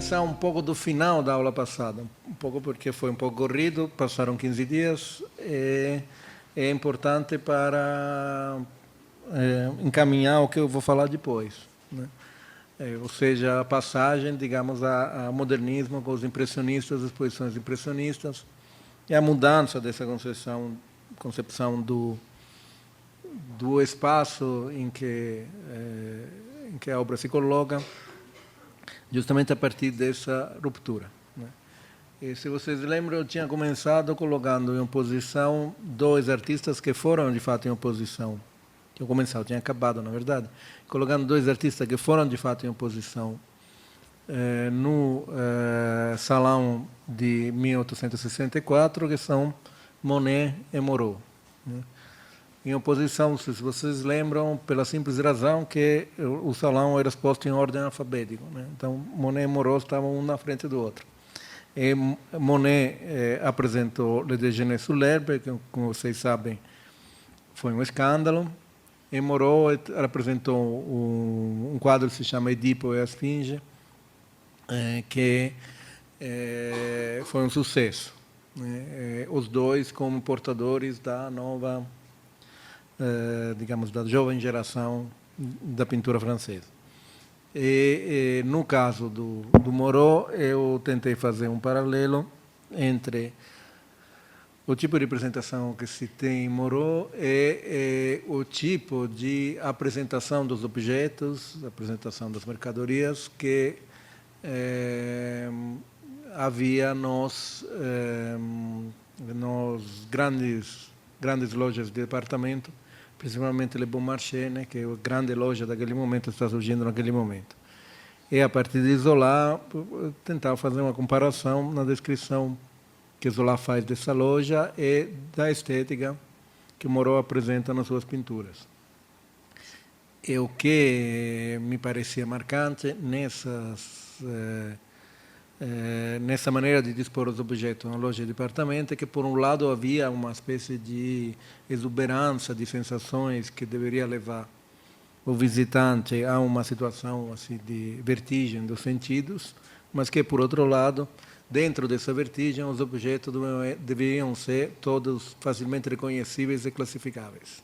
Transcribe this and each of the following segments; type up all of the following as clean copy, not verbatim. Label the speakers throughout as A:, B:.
A: começar um pouco do final da aula passada, um pouco porque foi um pouco corrido, passaram 15 dias, e é importante para encaminhar o que eu vou falar depois, né? Ou seja, a passagem, digamos, ao modernismo com os impressionistas, as exposições impressionistas, e a mudança dessa concepção do espaço em que a obra se coloca, justamente a partir dessa ruptura, né? E se vocês lembram, eu tinha começado colocando em oposição dois artistas que foram, de fato, em oposição. Eu tinha acabado, na verdade, colocando dois artistas que foram, de fato, em oposição no Salão de 1864, que são Monet e Moreau, né? Em oposição, se vocês lembram, pela simples razão que o salão era exposto em ordem alfabética, né? Então, Monet e Moreau estavam um na frente do outro. E Monet apresentou Le Déjeuner sur l'herbe, que, como vocês sabem, foi um escândalo. E Moreau apresentou um quadro que se chama Edipo e a Esfinge, que foi um sucesso, né? Os dois como portadores da nova, digamos, da jovem geração da pintura francesa. E no caso do Moreau, eu tentei fazer um paralelo entre o tipo de representação que se tem em Moreau e o tipo de apresentação dos objetos, apresentação das mercadorias que havia nos grandes lojas de departamento, principalmente Le Bon Marché, né, que é a grande loja daquele momento, está surgindo naquele momento. E, a partir de Zola, tentar fazer uma comparação na descrição que Zola faz dessa loja e da estética que Moreau apresenta nas suas pinturas. E o que me parecia marcante nessa maneira de dispor os objetos na loja de departamento é que, por um lado, havia uma espécie de exuberância de sensações que deveria levar o visitante a uma situação assim de vertigem dos sentidos, mas que, por outro lado, dentro dessa vertigem, os objetos deveriam ser todos facilmente reconhecíveis e classificáveis.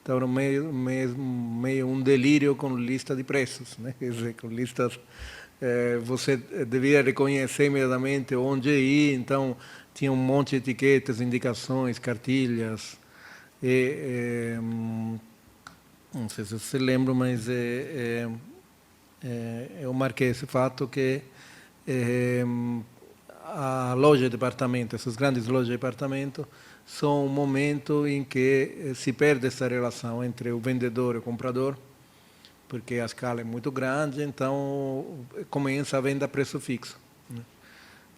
A: Então, era meio um delírio com lista de preços, né? Quer dizer, com listas, você devia reconhecer imediatamente onde ir, então tinha um monte de etiquetas, indicações, cartilhas. Não sei se você lembra, mas eu marquei esse fato que a loja de departamento, essas grandes lojas de departamento, são um momento em que se perde essa relação entre o vendedor e o comprador, porque a escala é muito grande, então começa a venda a preço fixo, né?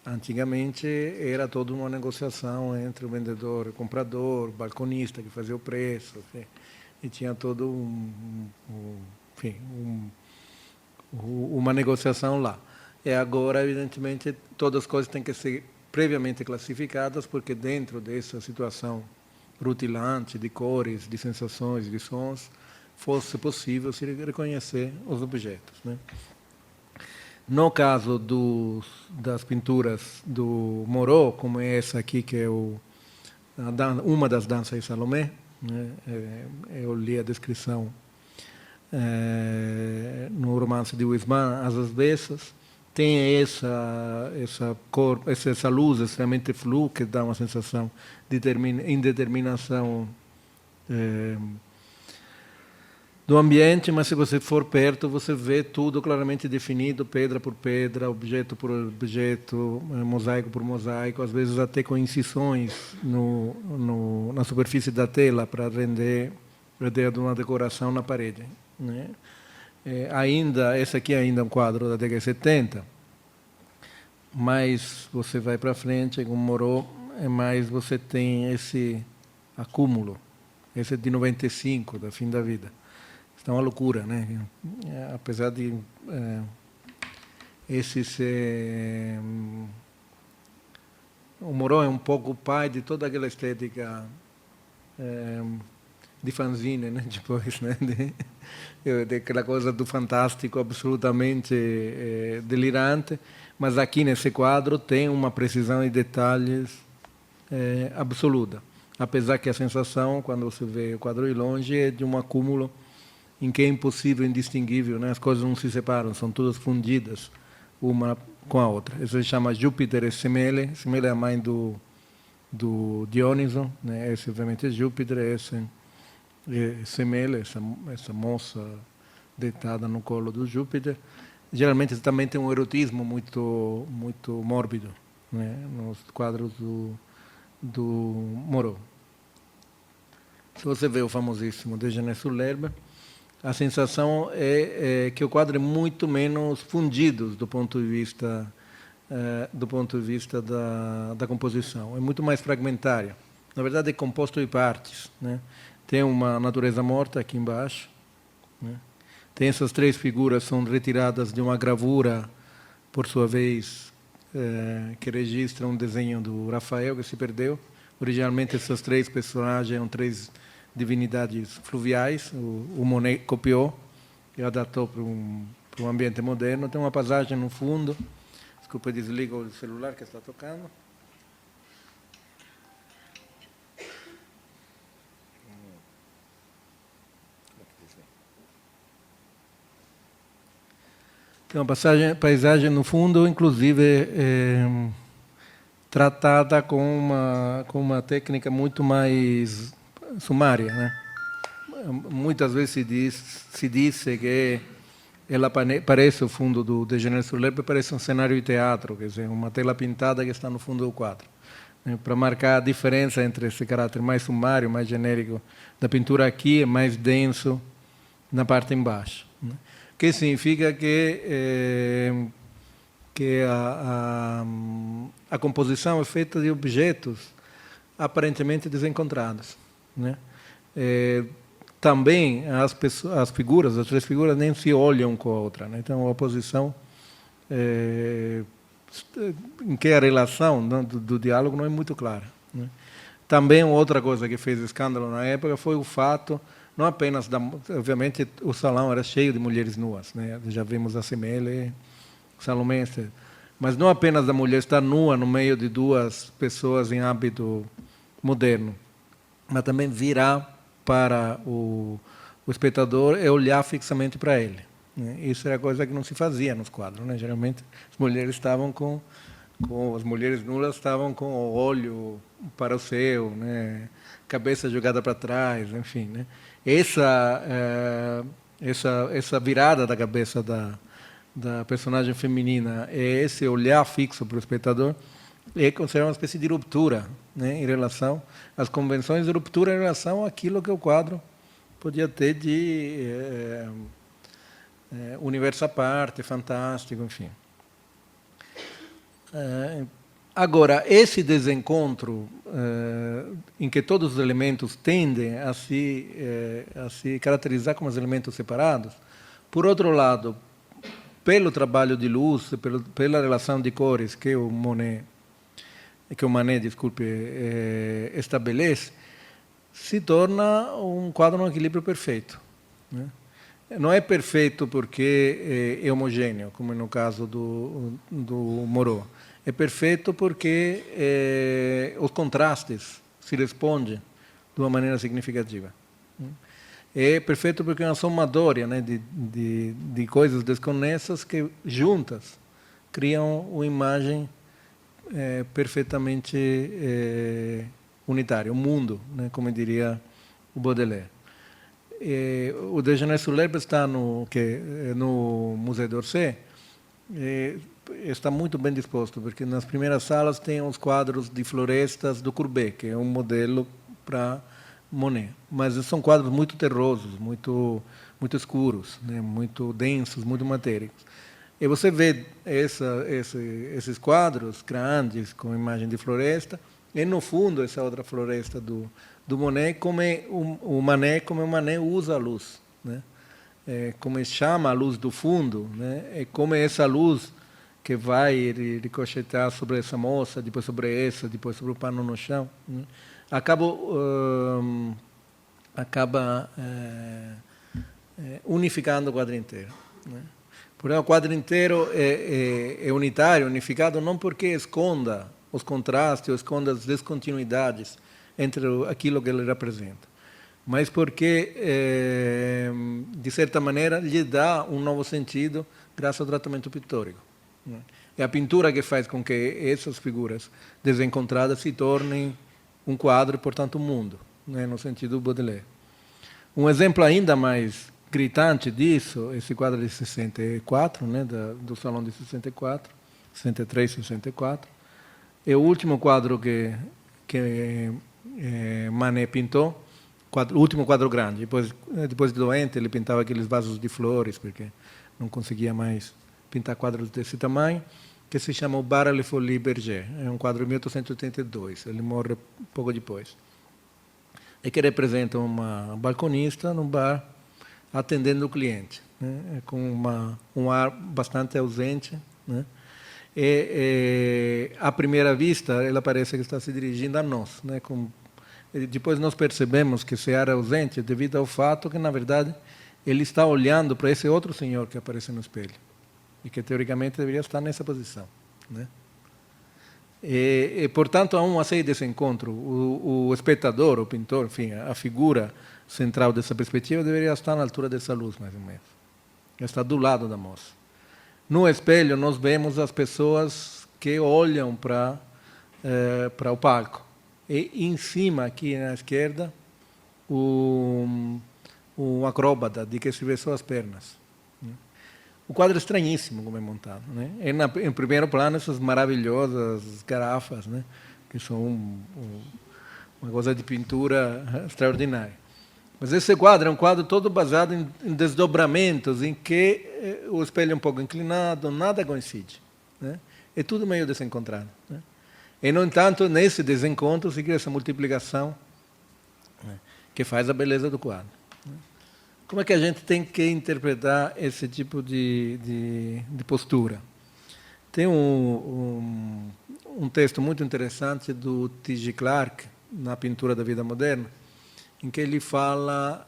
A: Antigamente era toda uma negociação entre o vendedor e o comprador, o balconista que fazia o preço, enfim, e tinha todo uma negociação lá. E agora, evidentemente, todas as coisas têm que ser previamente classificadas, porque dentro dessa situação rutilante de cores, de sensações, de sons, fosse possível se reconhecer os objetos, né? No caso das pinturas do Moreau, como essa aqui, que é uma das danças de Salomé, né? Eu li a descrição no romance de Huysmans, As Bessas, tem essa cor, essa luz extremamente flu, que dá uma sensação de indeterminação do ambiente, mas se você for perto, você vê tudo claramente definido, pedra por pedra, objeto por objeto, mosaico por mosaico, às vezes até com incisões na superfície da tela para render a ideia de uma decoração na parede, né? Esse aqui ainda é um quadro da década de 70, mas você vai para frente, com Moreau, mais você tem esse acúmulo, esse é de 95, da fim da vida. Isso é uma loucura, né? Apesar de esse ser... O Moreau é um pouco o pai de toda aquela estética de fanzine, né? Depois, né? De aquela coisa do fantástico absolutamente delirante, mas aqui nesse quadro tem uma precisão e detalhes absoluta, apesar que a sensação, quando você vê o quadro de longe, é de um acúmulo em que é impossível, indistinguível, né? As coisas não se separam, são todas fundidas uma com a outra. Isso se chama Júpiter e Semele. Semele é a mãe do Dioniso, né? Esse obviamente é Júpiter, esse é Semele, essa moça deitada no colo do Júpiter. Geralmente também tem um erotismo muito mórbido, né? Nos quadros do Moreau. Se você vê o famosíssimo Déjeuner sur l'herbe, a sensação é que o quadro é muito menos fundido do ponto de vista da composição. É muito mais fragmentário. Na verdade, é composto de partes, né? Tem uma natureza morta aqui embaixo, né? Tem essas três figuras, são retiradas de uma gravura, por sua vez, que registra um desenho do Rafael, que se perdeu. Originalmente, essas três personagens eram três divinidades fluviais. O Monet copiou e adaptou para um ambiente moderno. Tem uma passagem no fundo. Desculpa, desligo o celular que está tocando. Tem uma paisagem no fundo, inclusive tratada com uma técnica muito mais sumária, né? Muitas vezes se diz que ela parece o fundo do Déjeuner sur l'herbe, parece um cenário de teatro, quer dizer, uma tela pintada que está no fundo do quadro, né? Para marcar a diferença entre esse caráter mais sumário, mais genérico da pintura aqui e mais denso na parte embaixo, né? Que significa que a composição é feita de objetos aparentemente desencontrados, né? Também as figuras, as três figuras, nem se olham com a outra, né? Então, a posição em que a relação do diálogo não é muito clara, né? Também outra coisa que fez escândalo na época foi o fato, não apenas obviamente o salão era cheio de mulheres nuas, né? Já vimos a Semele, Salomé, mas não apenas da mulher estar nua no meio de duas pessoas em hábito moderno, mas também virar para o espectador e olhar fixamente para ele, né? Isso era coisa que não se fazia nos quadros, né? Geralmente as mulheres estavam as mulheres nuas estavam com o olho para o céu, né? Cabeça jogada para trás, enfim, né? Essa virada da cabeça da personagem feminina, esse olhar fixo para o espectador, é considerado uma espécie de ruptura, né, em relação às convenções, de ruptura em relação àquilo que o quadro podia ter de universo à parte, fantástico, enfim. Agora, esse desencontro em que todos os elementos tendem a se caracterizar como elementos separados, por outro lado, pelo trabalho de luz, pela relação de cores que o Manet, estabelece, se torna um quadro no equilíbrio perfeito, né? Não é perfeito porque é homogêneo, como no caso do Moreau. É perfeito porque os contrastes se respondem de uma maneira significativa. É perfeito porque é uma somatória, né, de coisas desconexas que, juntas, criam uma imagem perfeitamente unitária, um mundo, né, como diria o Baudelaire. O Déjeuner sur l'herbe está no Museu d'Orsay, está muito bem disposto, porque nas primeiras salas tem os quadros de florestas do Courbet, que é um modelo para Monet. Mas são quadros muito terrosos, muito escuros, né, muito densos, muito matéricos. E você vê esses quadros grandes, com imagem de floresta, e no fundo essa outra floresta do Monet, como o Manet usa a luz, né? Como chama a luz do fundo, né? E como essa luz que vai ricochetear sobre essa moça, depois sobre essa, depois sobre o pano no chão, né? Acabo acaba unificando o quadro inteiro, né? Porém, o quadro inteiro é unitário, unificado, não porque esconda os contrastes ou esconda as descontinuidades entre aquilo que ele representa, mas porque, de certa maneira, lhe dá um novo sentido graças ao tratamento pictórico, né? É a pintura que faz com que essas figuras desencontradas se tornem um quadro e, portanto, um mundo, né, no sentido do Baudelaire. Um exemplo ainda mais gritante disso, esse quadro de 64, né, do Salão de 64, 63, 64, é o último quadro que Manet pintou, o último quadro grande. Depois de doente, ele pintava aqueles vasos de flores, porque não conseguia mais pintar quadros desse tamanho, que se chama o Bar à la Folie Bergère. É um quadro de 1882, ele morre pouco depois. E que representa uma balconista num bar atendendo o cliente, né, com um ar bastante ausente, né? E, à primeira vista, ela parece que está se dirigindo a nós, né? Depois nós percebemos que esse ar ausente é devido ao fato que, na verdade, ele está olhando para esse outro senhor que aparece no espelho e que, teoricamente, deveria estar nessa posição, né? E, portanto, há uma série desse encontro. O espectador, o pintor, enfim, a figura central dessa perspectiva deveria estar na altura dessa luz, mais ou menos. Está do lado da moça. No espelho, nós vemos as pessoas que olham para o palco. E, em cima, aqui na esquerda, o acróbata, de que se vê só as pernas. O quadro é estranhíssimo como é montado, né? Em primeiro plano, essas maravilhosas garrafas, né, que são uma coisa de pintura extraordinária. Mas esse quadro é um quadro todo baseado em desdobramentos, em que o espelho é um pouco inclinado, nada coincide, né? É tudo meio desencontrado, né? E, no entanto, nesse desencontro se cria essa multiplicação, né, que faz a beleza do quadro, né? Como é que a gente tem que interpretar esse tipo de postura? Tem um texto muito interessante do T.G. Clarke, na Pintura da Vida Moderna, em que ele fala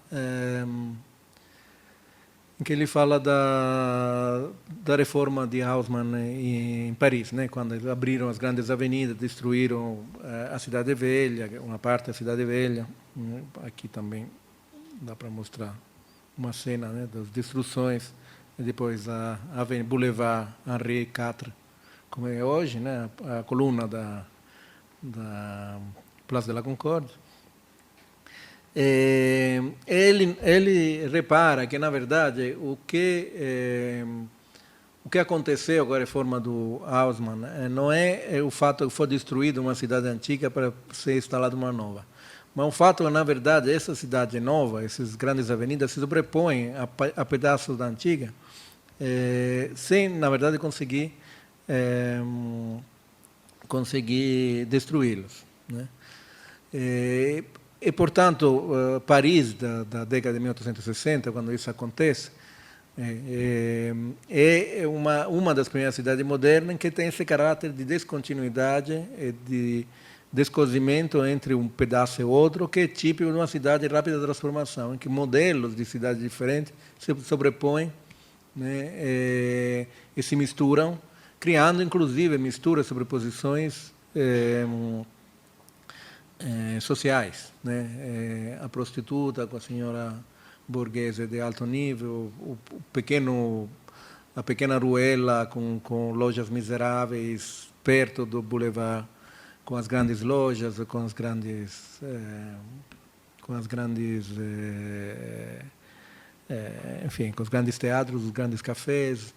A: da reforma de Haussmann em Paris, né? Quando eles abriram as grandes avenidas, destruíram a Cidade Velha, uma parte da Cidade Velha, né? Aqui também dá para mostrar uma cena, né, das destruições, e depois a Boulevard Henri IV, como é hoje, né, a coluna da Place de la Concorde. Ele repara que, na verdade, o que aconteceu com a reforma do Haussmann não é o fato que foi destruída uma cidade antiga para ser instalada uma nova, mas o fato é que, na verdade, essa cidade nova, essas grandes avenidas, se sobrepõem a pedaços da antiga, sem, na verdade, conseguir destruí-los, né? E, portanto, Paris, da década de 1860, quando isso acontece, é uma das primeiras cidades modernas que tem esse caráter de descontinuidade e de descosimento entre um pedaço e outro, que é típico de uma cidade de rápida transformação, em que modelos de cidades diferentes se sobrepõem, né, e se misturam, criando, inclusive, misturas, sobreposições sociais, né? A prostituta com a senhora burguesa de alto nível, a pequena ruela com lojas miseráveis perto do boulevard, com as grandes lojas, com os grandes teatros, os grandes cafés,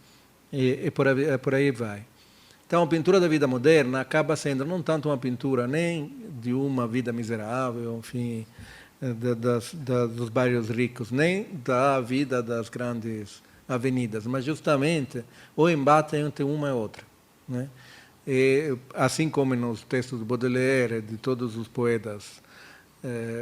A: e por aí vai. Então, a pintura da vida moderna acaba sendo não tanto uma pintura nem de uma vida miserável, enfim, dos bairros ricos, nem da vida das grandes avenidas, mas justamente o embate entre uma e outra, né? E, assim como nos textos de Baudelaire, de todos os poetas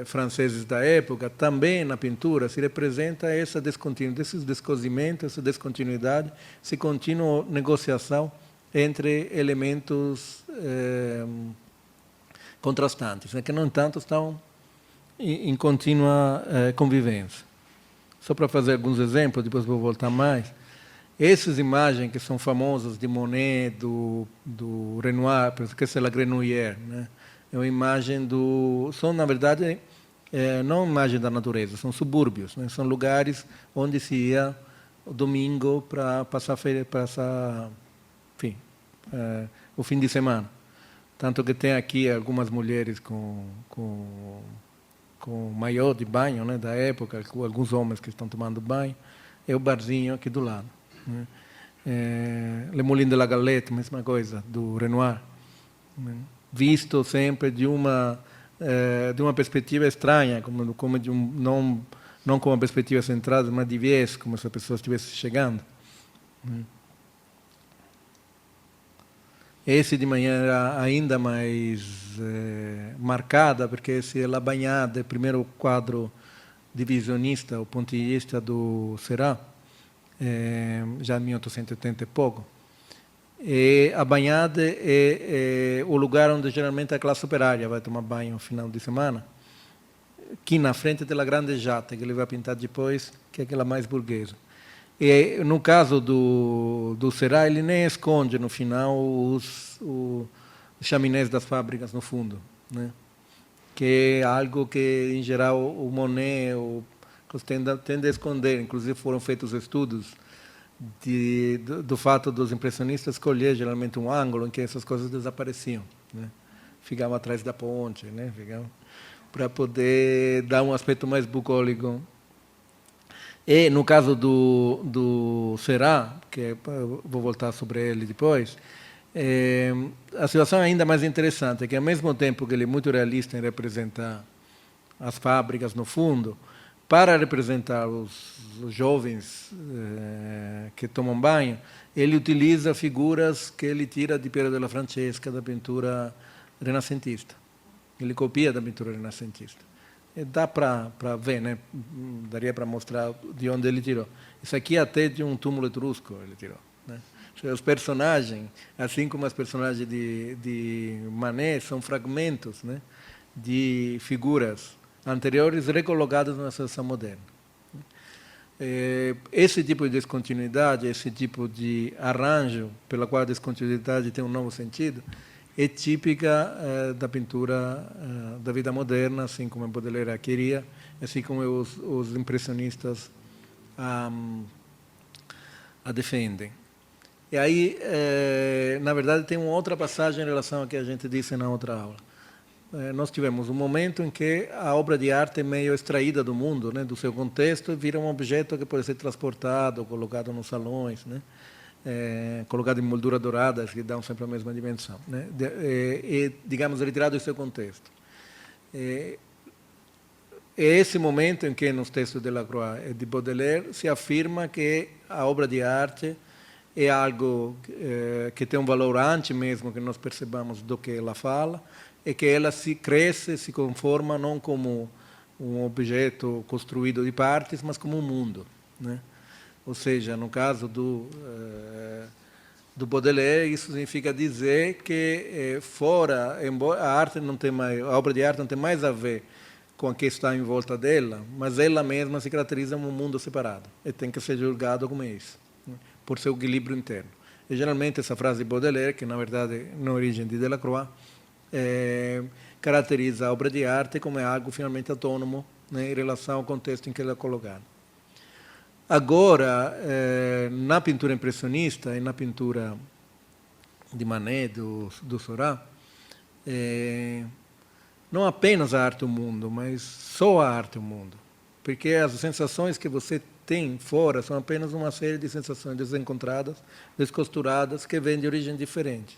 A: franceses da época, também na pintura se representa essa descontinuidade, esses descosimentos, essa descontinuidade, essa contínua negociação entre elementos contrastantes, né, que, no entanto, estão em contínua convivência. Só para fazer alguns exemplos, depois vou voltar mais. Essas imagens que são famosas de Monet, do Renoir, penso que essa é a Grenouillère, né? É uma imagem são, na verdade, não imagem da natureza, são subúrbios, né? São lugares onde se ia o domingo para passar, enfim, o fim de semana. Tanto que tem aqui algumas mulheres com maiô de banho, né, da época, com alguns homens que estão tomando banho, é o barzinho aqui do lado. Né? Le Moulin de la Galette, mesma coisa, do Renoir. Né? Visto sempre de uma perspectiva estranha, como de não com uma perspectiva centrada, mas de viés, como se a pessoa estivesse chegando. Né? Esse de manhã era ainda mais marcada, porque esse é a Bagnade, o primeiro quadro divisionista, ou pontillista do Seurat, já em 1880 e pouco. E a Bagnade é o lugar onde geralmente a classe operária vai tomar banho no final de semana, aqui na frente da Grande Jatte, que ele vai pintar depois, que é aquela mais burguesa. E, no caso do Seurat, ele nem esconde, no final, os chaminés das fábricas, no fundo. Né? Que é algo que, em geral, o Monet tende a esconder. Inclusive, foram feitos estudos do fato dos impressionistas escolher, geralmente, um ângulo em que essas coisas desapareciam. Né? Ficavam atrás da ponte, né? Para poder dar um aspecto mais bucólico. E, no caso do Seurat, que vou voltar sobre ele depois, a situação é ainda mais interessante, que ao mesmo tempo que ele é muito realista em representar as fábricas no fundo, para representar os jovens que tomam banho, ele utiliza figuras que ele tira de Piero della Francesca, da pintura renascentista. Ele copia da pintura renascentista. E dá para ver, né? Daria para mostrar de onde ele tirou. Isso aqui até de um túmulo etrusco ele tirou. Né? Os personagens, assim como os personagens de Manet, são fragmentos, né, de figuras anteriores recolocadas na situação moderna. Esse tipo de descontinuidade, esse tipo de arranjo, pela qual a descontinuidade tem um novo sentido, é típica da pintura da vida moderna, assim como Baudelaire queria, assim como os impressionistas a defendem. E aí, na verdade, tem uma outra passagem em relação ao que a gente disse na outra aula. Nós tivemos um momento em que a obra de arte é meio extraída do mundo, né, do seu contexto, e vira um objeto que pode ser transportado, colocado nos salões, né, colocado em moldura dourada, que dão sempre a mesma dimensão, né, digamos, retirado do seu contexto. É esse momento em que, nos textos de Delacroix e de Baudelaire, se afirma que a obra de arte é algo que tem um valor antes mesmo que nós percebamos do que ela fala, e que ela se cresce, se conforma não como um objeto construído de partes, mas como um mundo, né? Ou seja, no caso do Baudelaire, isso significa dizer que fora, embora a arte não tem mais, a obra de arte não tem mais a ver com o que está em volta dela, mas ela mesma se caracteriza como um mundo separado e tem que ser julgado como isso, né, por seu equilíbrio interno. E geralmente essa frase de Baudelaire, que na verdade na origem de Delacroix, caracteriza a obra de arte como algo finalmente autônomo, né, em relação ao contexto em que ela é colocada. Agora, na pintura impressionista e na pintura de Manet, do Seurat, não apenas a arte é o mundo, mas só a arte é o mundo. Porque as sensações que você tem fora são apenas uma série de sensações desencontradas, descosturadas, que vêm de origens diferentes,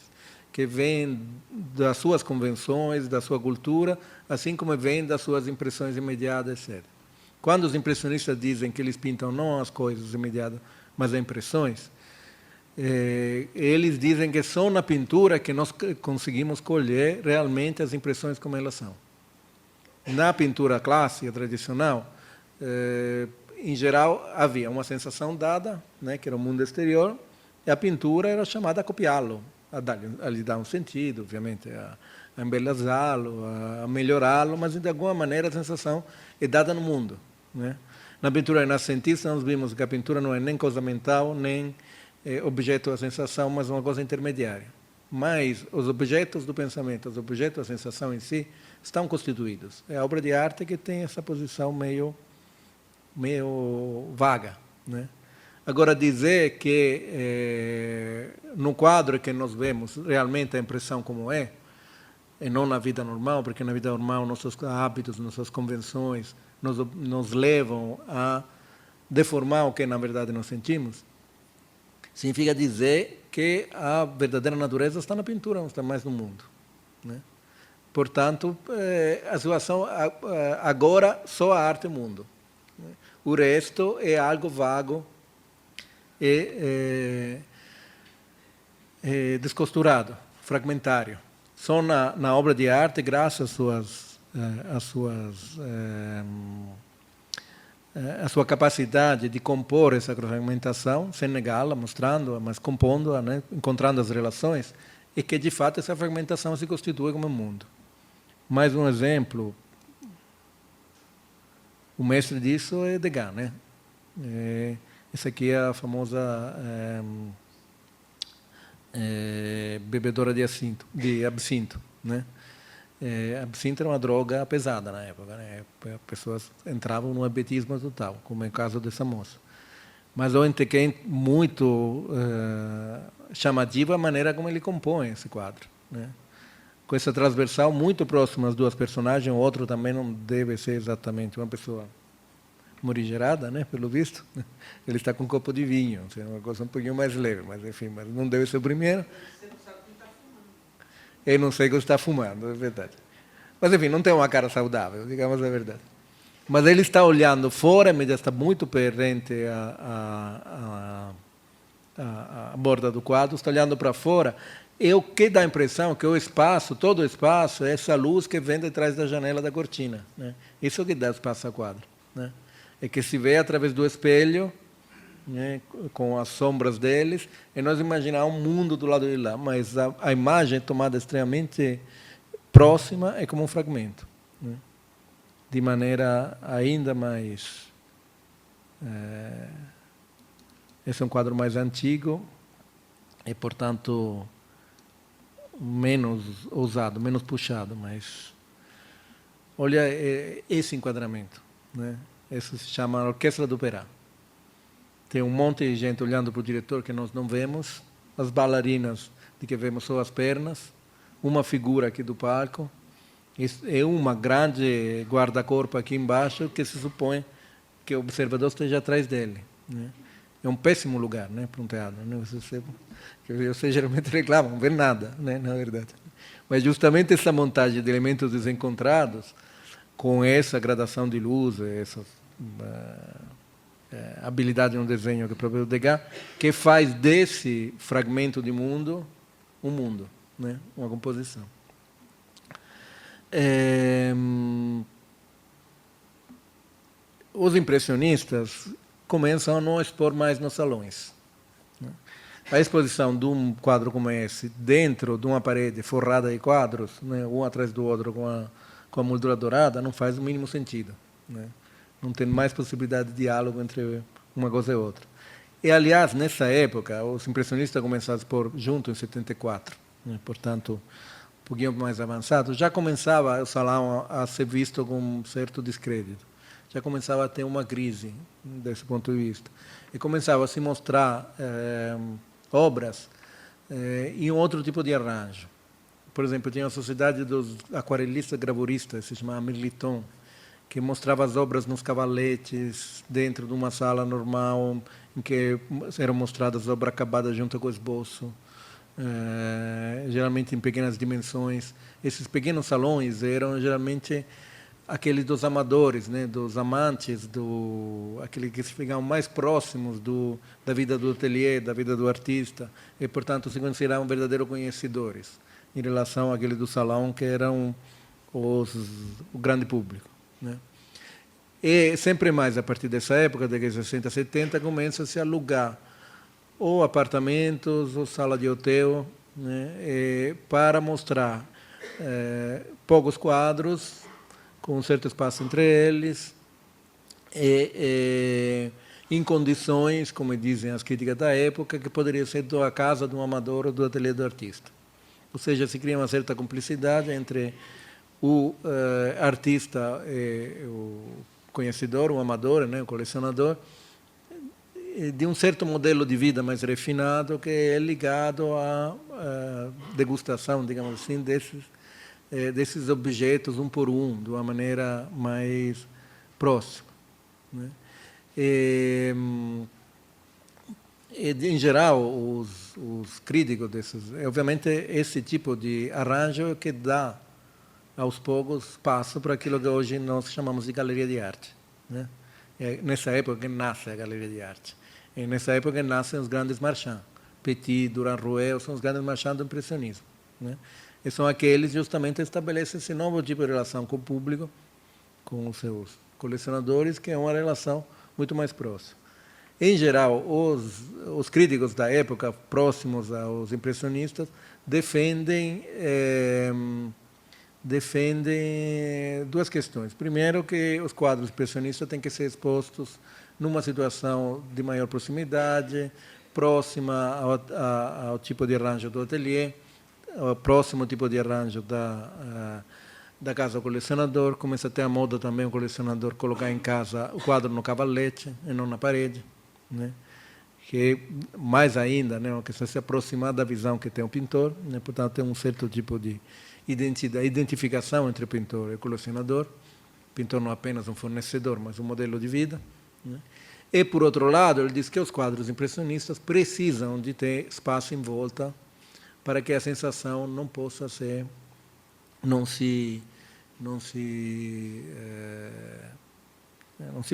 A: que vêm das suas convenções, da sua cultura, assim como vêm das suas impressões imediatas, etc. Quando os impressionistas dizem que eles pintam não as coisas imediatas, mas as impressões, eles dizem que só na pintura que nós conseguimos colher realmente as impressões como elas são. Na pintura clássica, tradicional, em geral, havia uma sensação dada, né, que era o mundo exterior, e a pintura era chamada a copiá-lo. a lhe dar um sentido, obviamente, a embelezá-lo, a melhorá-lo, mas de alguma maneira a sensação é dada no mundo, né? Na pintura renascentista nós vimos que a pintura não é nem coisa mental, nem objeto da sensação, mas uma coisa intermediária. Mas os objetos do pensamento, os objetos da sensação em si, estão constituídos. É a obra de arte que tem essa posição meio vaga, né? Agora, dizer que no quadro que nós vemos realmente a impressão como é, e não na vida normal, porque na vida normal nossos hábitos, nossas convenções nos levam a deformar o que na verdade nós sentimos, significa dizer que a verdadeira natureza está na pintura, não está mais no mundo, né? Portanto, a situação agora só a arte é o mundo, né? O resto é algo vago e descosturado, fragmentário. Só na obra de arte, graças à sua capacidade de compor essa fragmentação, sem negá-la, mostrando-a, mas compondo-a, né, encontrando as relações, e que, de fato, essa fragmentação se constitui como um mundo. Mais um exemplo, o mestre disso é Degas, né? Essa aqui é a famosa bebedora de absinto, né? Absinto era uma droga pesada na época, né? As pessoas entravam no hermetismo total, como é o caso dessa moça. Mas eu entendi muito chamativa a maneira como ele compõe esse quadro, né? Com essa transversal muito próxima às duas personagens, o outro também não deve ser exatamente uma pessoa morigerada, né, pelo visto. Ele está com um copo de vinho, é uma coisa um pouquinho mais leve, mas enfim, mas não deve ser o primeiro.
B: Você não sabe o que está fumando.
A: Eu não sei o que está fumando, é verdade. Mas enfim, não tem uma cara saudável, digamos a verdade. Mas ele está olhando fora, mas já está muito perante a borda do quadro, está olhando para fora. E o que dá a impressão que o espaço, todo o espaço, é essa luz que vem de trás da janela da cortina, né? Isso é o que dá espaço ao quadro, né? É que se vê através do espelho, né, com as sombras deles, e nós imaginamos um mundo do lado de lá, mas a imagem tomada extremamente próxima é como um fragmento, né? De maneira ainda mais... esse é um quadro mais antigo e, portanto, menos ousado, menos puxado, mas olha esse enquadramento, né? Isso se chama Orquestra do Operá. Tem um monte de gente olhando para o diretor que nós não vemos, as bailarinas de que vemos só as pernas, uma figura aqui do palco, e uma grande guarda-corpo aqui embaixo que se supõe que o observador esteja atrás dele, né? É um péssimo lugar, né, para um teatro, né? Você geralmente reclama, não vê nada, né, na verdade. Mas justamente essa montagem de elementos desencontrados, com essa gradação de luz, essa habilidade no desenho que é próprio Degas, que faz desse fragmento de mundo um mundo, né, uma composição. Os impressionistas começam a não expor mais nos salões, né? A exposição de um quadro como esse, dentro de uma parede forrada de quadros, né, um atrás do outro com a moldura dourada, não faz o mínimo sentido, né? Não tem mais possibilidade de diálogo entre uma coisa e outra. E, aliás, nessa época, os impressionistas começaram a expor junto em 74, né? Portanto, um pouquinho mais avançado, já começava o salão a ser visto com um certo descrédito. Já começava a ter uma crise desse ponto de vista. E começava a se mostrar obras em outro tipo de arranjo. Por exemplo, tinha a Sociedade dos Aquarelistas Gravuristas, se chamava Mirliton, que mostrava as obras nos cavaletes, dentro de uma sala normal, em que eram mostradas as obras acabadas junto com o esboço, geralmente em pequenas dimensões. Esses pequenos salões eram geralmente aqueles dos amadores, né, dos amantes, aqueles que se ficavam mais próximos da vida do ateliê, da vida do artista, e, portanto, se consideravam verdadeiros conhecedores em relação àquele do salão, que eram o grande público, né? E sempre mais, a partir dessa época, de 60, 70, começa-se a alugar ou apartamentos, ou sala de hotel, né, para mostrar poucos quadros, com um certo espaço entre eles, em condições, como dizem as críticas da época, que poderia ser da casa de um amador ou do ateliê do artista. Ou seja, se cria uma certa cumplicidade entre o artista, o conhecedor, o amador, né, o colecionador, de um certo modelo de vida mais refinado que é ligado à degustação, digamos assim, desses objetos um por um, de uma maneira mais próxima, né? Em geral, os críticos desses, obviamente, esse tipo de arranjo é que dá aos poucos espaço para aquilo que hoje nós chamamos de galeria de arte, né? É nessa época que nasce a galeria de arte. E nessa época que nascem os grandes marchands. Petit, Duran-Rouet, são os grandes marchands do impressionismo, né? E são aqueles justamente que estabelecem esse novo tipo de relação com o público, com os seus colecionadores, que é uma relação muito mais próxima. Em geral, os críticos da época, próximos aos impressionistas, defendem duas questões. Primeiro, que os quadros impressionistas têm que ser expostos numa situação de maior proximidade, próxima ao tipo de arranjo do ateliê, ao próximo tipo de arranjo da casa do colecionador. Começa a ter a moda também o colecionador colocar em casa o quadro no cavalete e não na parede, né? Que mais ainda, né, uma questão de se aproximar da visão que tem o pintor, né? Portanto, tem um certo tipo de identificação entre o pintor e o colecionador. O pintor não é apenas um fornecedor, mas um modelo de vida, né? E, por outro lado, ele diz que os quadros impressionistas precisam de ter espaço em volta para que a sensação não possa ser, não se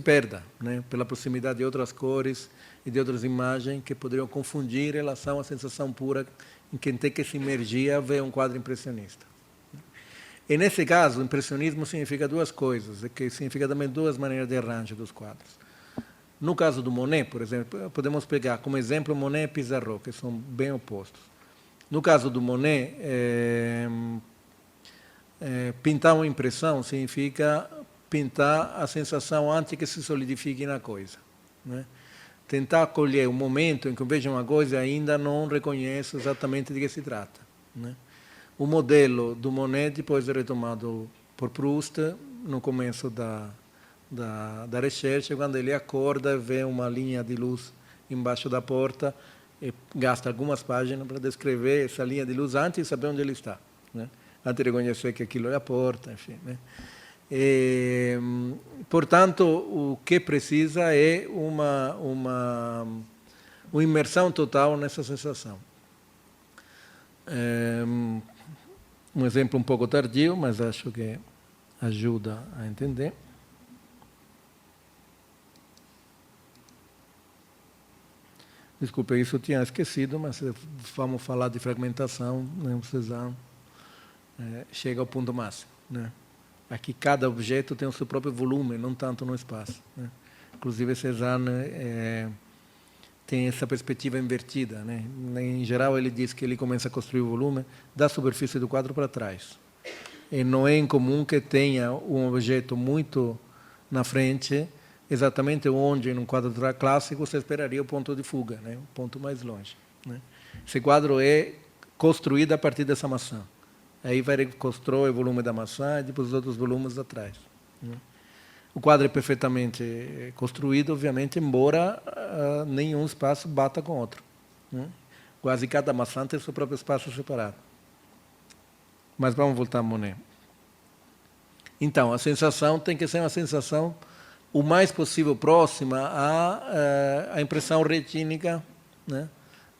A: perda, né, pela proximidade de outras cores e de outras imagens que poderiam confundir em relação à sensação pura em quem tem que se imergir a ver um quadro impressionista. E, nesse caso, o impressionismo significa duas coisas, que significa também duas maneiras de arranjo dos quadros. No caso do Monet, por exemplo, podemos pegar como exemplo Monet e Pissarro, que são bem opostos. No caso do Monet, pintar uma impressão significa pintar a sensação antes que se solidifique na coisa, né? Tentar colher o momento em que eu vejo uma coisa e ainda não reconheço exatamente de que se trata, né? O modelo do Monet depois é retomado por Proust no começo da recherche, quando ele acorda e vê uma linha de luz embaixo da porta e gasta algumas páginas para descrever essa linha de luz antes de saber onde ele está, né? Antes de reconhecer que aquilo é a porta, enfim, né? Portanto, o que precisa é uma imersão total nessa sensação. Um exemplo um pouco tardio, mas acho que ajuda a entender. Desculpe, isso eu tinha esquecido, mas vamos falar de fragmentação, né? O Cézanne chega ao ponto máximo, né? Aqui cada objeto tem o seu próprio volume, não tanto no espaço, né? Inclusive, Cézanne tem essa perspectiva invertida, né? Em geral, ele diz que ele começa a construir o volume da superfície do quadro para trás. E não é incomum que tenha um objeto muito na frente, exatamente onde, num quadro clássico, você esperaria o ponto de fuga, né? O ponto mais longe, né? Esse quadro é construído a partir dessa maçã. Aí vai reconstruir o volume da maçã e depois os outros volumes atrás, né? O quadro é perfeitamente construído, obviamente, embora nenhum espaço bata com o outro, né? Quase cada maçã tem seu próprio espaço separado. Mas vamos voltar a Monet. Então, a sensação tem que ser uma sensação o mais possível próxima à impressão retínica, né,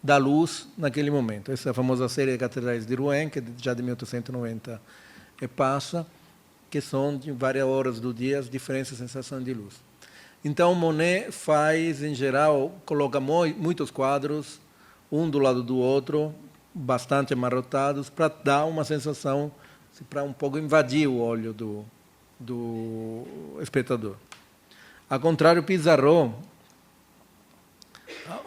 A: da luz naquele momento. Essa é a famosa série de catedrais de Rouen, que já de 1890 passa, que são de várias horas do dia as diferentes sensações de luz. Então, Monet faz, em geral, coloca muitos quadros, um do lado do outro, bastante amarrotados, para dar uma sensação, para um pouco invadir o olho do espectador. Ao contrário, Pissarro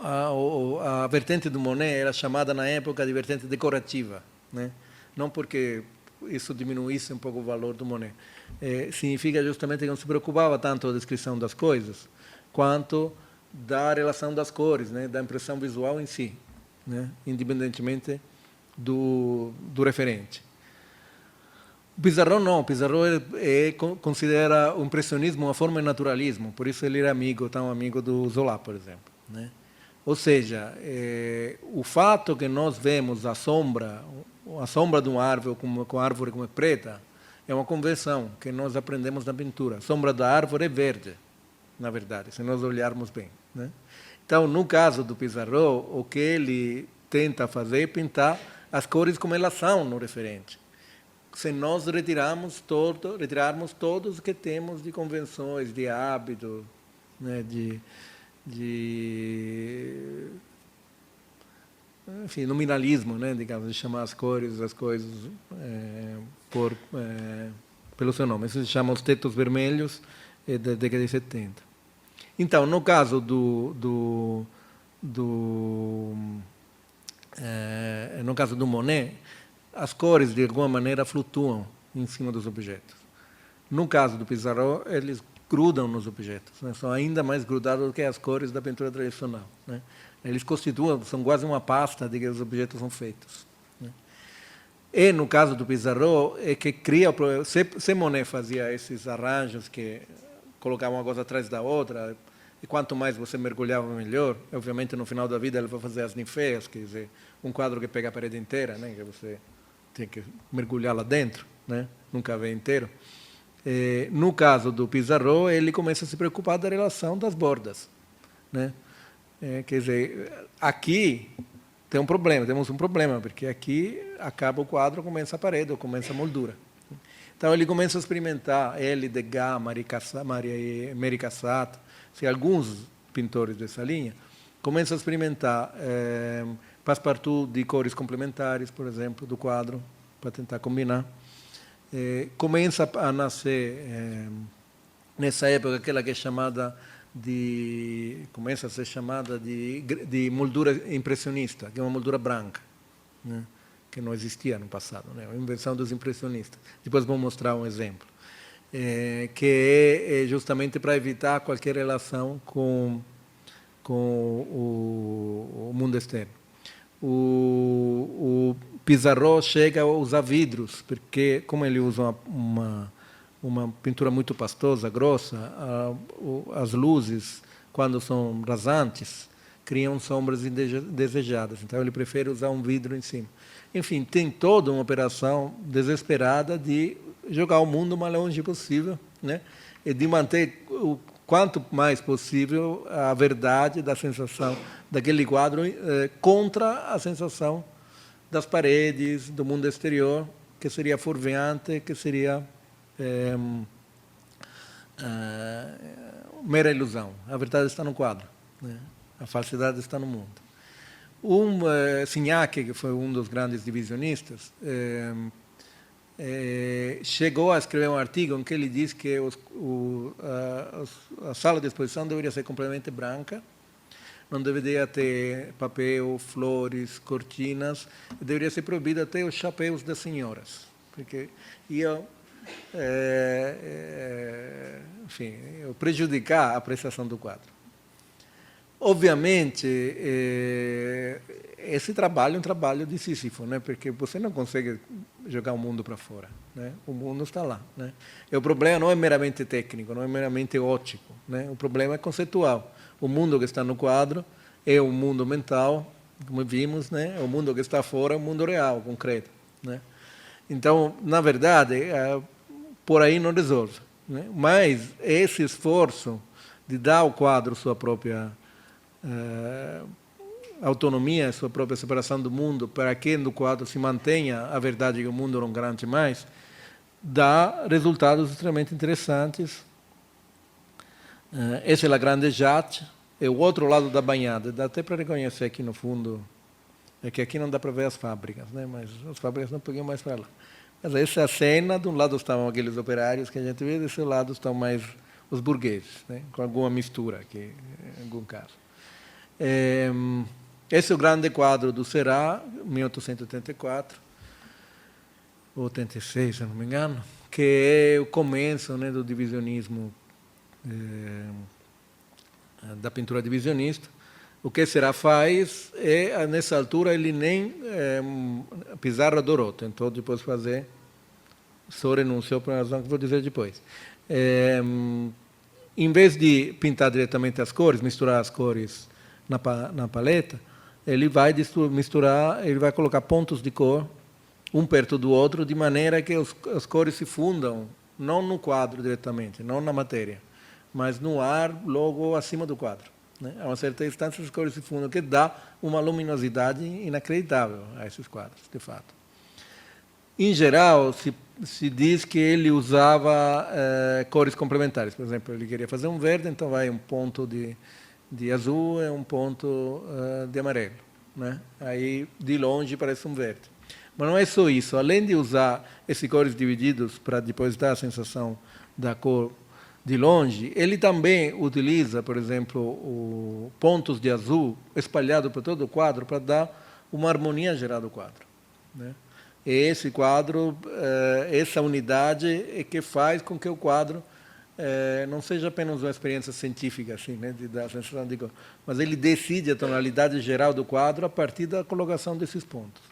A: a vertente do Monet era chamada na época de vertente decorativa, né? Não porque isso diminuísse um pouco o valor do Monet. Significa justamente que não se preocupava tanto a descrição das coisas, quanto da relação das cores, né? Da impressão visual em si, né? Independentemente do referente. O Pissarro não, o Pissarro considera o impressionismo uma forma de naturalismo, por isso ele era tão amigo do Zola, por exemplo, né? Ou seja, o fato que nós vemos a sombra de uma árvore com a árvore como é preta, é uma convenção que nós aprendemos na pintura. A sombra da árvore é verde, na verdade, se nós olharmos bem, né? Então, no caso do Pissarro, o que ele tenta fazer é pintar as cores como elas são no referente. Se nós retirarmos todos que temos de convenções, de hábitos, né, enfim, nominalismo, né, digamos, de chamar as coisas pelo seu nome. Isso se chama os tetos vermelhos da década de 70. Então, no caso no caso do Monet, as cores, de alguma maneira, flutuam em cima dos objetos. No caso do Pissarro, eles grudam nos objetos, né? São ainda mais grudados do que as cores da pintura tradicional, né? Eles são quase uma pasta de que os objetos são feitos, né? E, no caso do Pissarro, é que se Monet fazia esses arranjos que colocavam uma coisa atrás da outra, e quanto mais você mergulhava, melhor. Obviamente, no final da vida, ele vai fazer as ninféias, quer dizer, um quadro que pega a parede inteira, né? Que você tem que mergulhar lá dentro, né? Nunca vê inteiro. No caso do Pissarro, ele começa a se preocupar da relação das bordas, né? Quer dizer, aqui temos um problema, porque aqui acaba o quadro, começa a parede, ou começa a moldura. Então, ele começa a experimentar, Degas, Mary Cassatt, alguns pintores dessa linha, começam a experimentar Passepartout de cores complementares, por exemplo, do quadro, para tentar combinar. Começa a nascer, nessa época, aquela que é chamada começa a ser chamada de moldura impressionista, que é uma moldura branca, né? Que não existia no passado, né? A invenção dos impressionistas. Depois vou mostrar um exemplo, que é justamente para evitar qualquer relação com o mundo externo. O Pissarro chega a usar vidros, porque, como ele usa uma pintura muito pastosa, grossa, as luzes, quando são rasantes, criam sombras indesejadas. Então, ele prefere usar um vidro em cima. Enfim, tem toda uma operação desesperada de jogar o mundo o mais longe possível, né? E de manter o quanto mais possível a verdade da sensação daquele quadro contra a sensação das paredes, do mundo exterior, que seria forviante, que seria mera ilusão. A verdade está no quadro, né? A falsidade está no mundo. Signac, que foi um dos grandes divisionistas, chegou a escrever um artigo em que ele diz que a sala de exposição deveria ser completamente branca, não deveria ter papel, flores, cortinas, deveria ser proibido até os chapéus das senhoras, porque iam enfim, prejudicar a apreciação do quadro. Obviamente, esse trabalho é um trabalho de Sísifo, né? Porque você não consegue jogar o mundo para fora, né? O mundo está lá, né? E o problema não é meramente técnico, não é meramente óptico, né? O problema é conceitual. O mundo que está no quadro é o mundo mental, como vimos, né? O mundo que está fora é o mundo real, concreto, né? Então, na verdade, por aí não resolve, né? Mas esse esforço de dar ao quadro sua própria autonomia, sua própria separação do mundo, para que no quadro se mantenha a verdade que o mundo não garante mais, dá resultados extremamente interessantes. Essa é a Grande Jatte, é o outro lado da banhada, dá até para reconhecer aqui no fundo, é que aqui não dá para ver as fábricas, né? Mas as fábricas não podiam mais para lá. Mas essa é a cena, de um lado estavam aqueles operários que a gente vê, desse lado estão mais os burgueses, né? Com alguma mistura aqui, em algum caso. Esse é o grande quadro do Seurat, 1884, ou 86, se não me engano, que é o começo, né, do divisionismo, da pintura divisionista. O que Seurat faz é, nessa altura, ele nem Pizarro adorou, tentou depois fazer, só renunciou por uma razão que vou dizer depois. Em vez de pintar diretamente as cores, misturar as cores na paleta, ele vai misturar, ele vai colocar pontos de cor, um perto do outro, de maneira que as cores se fundam, não no quadro diretamente, não na matéria, mas no ar, logo acima do quadro. Né? A uma certa distância, as cores se fundam, que dá uma luminosidade inacreditável a esses quadros, de fato. Em geral, se diz que ele usava cores complementares. Por exemplo, ele queria fazer um verde, então vai um ponto de azul e um ponto de amarelo. Né? Aí, de longe, parece um verde. Mas não é só isso. Além de usar esses cores divididos para depois dar a sensação da cor de longe, ele também utiliza, por exemplo, pontos de azul espalhados por todo o quadro para dar uma harmonia geral do quadro. Né? E esse quadro, essa unidade é que faz com que o quadro não seja apenas uma experiência científica, assim, né, de dar a sensação de cor, mas ele decide a tonalidade geral do quadro a partir da colocação desses pontos.